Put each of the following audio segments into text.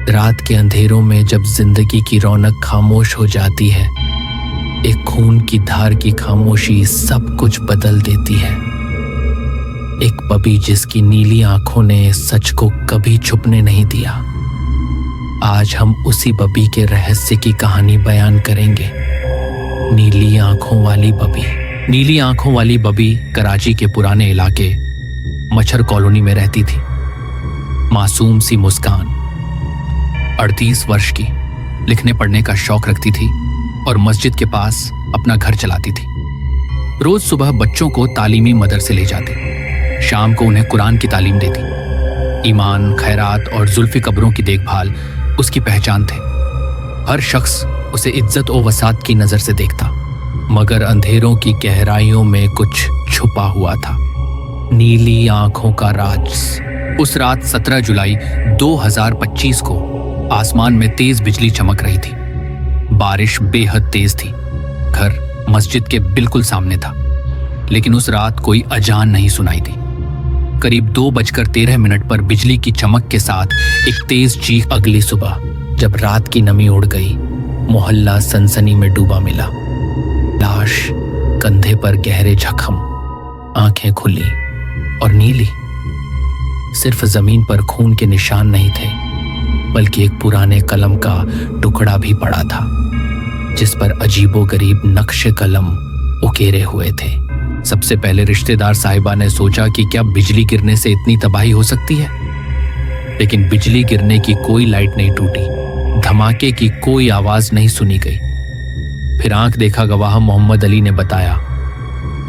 रात के अंधेरों में जब जिंदगी की रौनक खामोश हो जाती है, एक खून की धार की खामोशी सब कुछ बदल देती है। एक बबी जिसकी नीली आंखों ने सच को कभी छुपने नहीं दिया। आज हम उसी बबी के रहस्य की कहानी बयान करेंगे। नीली आंखों वाली बबी। नीली आंखों वाली बबी कराची के पुराने इलाके मच्छर कॉलोनी में रहती थी। मासूम सी मुस्कान, 38 वर्ष की, लिखने पढ़ने का शौक रखती थी और मस्जिद के पास अपना घर चलाती थी। रोज सुबह बच्चों को तालीमी मदरसे ले जाती, शाम को उन्हें कुरान की तालीम देती। ईमान, खैरात और जुल्फी कब्रों की देखभाल उसकी पहचान थे। हर शख्स उसे इज्जत और वसात की नजर से देखता, मगर अंधेरों की गहराइयों में कुछ छुपा हुआ था। नीली आंखों का राज। उस रात 17 जुलाई 2025 को आसमान में तेज बिजली चमक रही थी। बारिश बेहद तेज थी। घर मस्जिद के बिल्कुल सामने था, लेकिन उस रात कोई अजान नहीं सुनाई दी। करीब 2:13 पर बिजली की चमक के साथ एक तेज चीख। अगली सुबह जब रात की नमी उड़ गई, मोहल्ला सनसनी में डूबा मिला। लाश, कंधे पर गहरे जख्म, आंखें खुली और नीली। सिर्फ जमीन पर खून के निशान नहीं थे, बल्कि एक पुराने कलम का टुकड़ा भी पड़ा था, जिस पर अजीबोगरीब नक्शे कलम उकेरे हुए थे। सबसे पहले रिश्तेदार साहिबा ने सोचा कि क्या बिजली गिरने से इतनी तबाही हो सकती है, लेकिन बिजली गिरने की कोई लाइट नहीं टूटी, धमाके की कोई आवाज नहीं सुनी गई। फिर आंख देखा गवाह मोहम्मद अली ने बताया,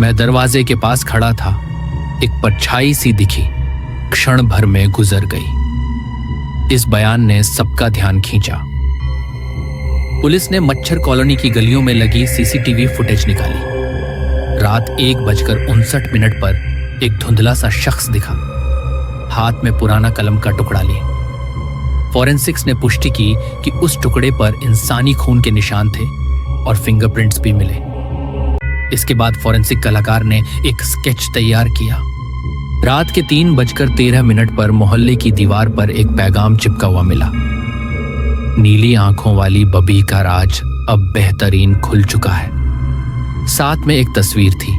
मैं दरवाजे के पास खड़ा था, एक परछाई सी दिखी, क्षण भर में गुजर गई। इस बयान ने सबका ध्यान खींचा। पुलिस ने मच्छर कॉलोनी की गलियों में लगी सीसीटीवी फुटेज निकाली। रात 1:59 पर एक धुंधला सा शख्स दिखा, हाथ में पुराना कलम का टुकड़ा लिए। फॉरेंसिक्स ने पुष्टि की कि उस टुकड़े पर इंसानी खून के निशान थे और फिंगरप्रिंट्स भी मिले। इसके बाद फॉरेंसिक कलाकार ने एक स्केच तैयार किया। रात के 3:13 पर मोहल्ले की दीवार पर एक पैगाम चिपका हुआ मिला। नीली आंखों वाली बबी का राज अब बेहतरीन खुल चुका है। साथ में एक तस्वीर थी।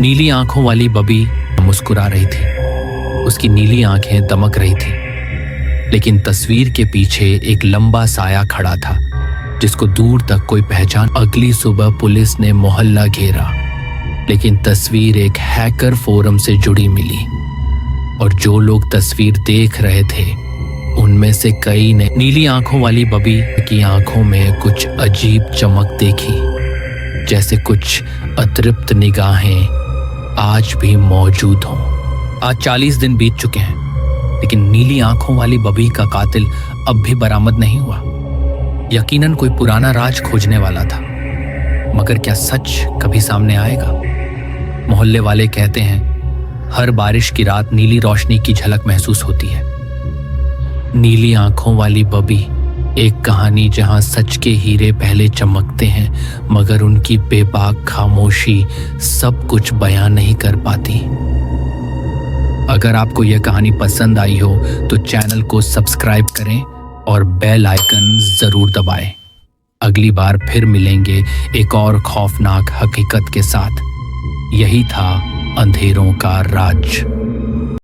नीली आंखों वाली बबी मुस्कुरा रही थी, उसकी नीली आंखें दमक रही थी, लेकिन तस्वीर के पीछे एक लंबा साया खड़ा था, जिसको दूर तक कोई पहचान। अगली सुबह पुलिस ने मोहल्ला घेरा, लेकिन तस्वीर एक हैकर फोरम से जुड़ी मिली, और जो लोग तस्वीर देख रहे थे उनमें से कई ने नीली आंखों वाली बबी की आंखों में कुछ अजीब चमक देखी, जैसे कुछ अतृप्त निगाहें आज भी मौजूद हों। आज 40 दिन बीत चुके हैं, लेकिन नीली आंखों वाली बबी का कातिल अब भी बरामद नहीं हुआ। यकीनन कोई पुराना राज खोजने वाला था, मगर क्या सच कभी सामने आएगा? मोहल्ले वाले कहते हैं, हर बारिश की रात नीली रोशनी की झलक महसूस होती है। नीली आंखों वाली बबी, एक कहानी जहां सच के हीरे पहले चमकते हैं, मगर उनकी बेबाक खामोशी सब कुछ बयान नहीं कर पाती। अगर आपको यह कहानी पसंद आई हो तो चैनल को सब्सक्राइब करें और बेल आइकन जरूर दबाएं। अगली बार फिर मिलेंगे एक और खौफनाक हकीकत के साथ। यही था अंधेरों का राज।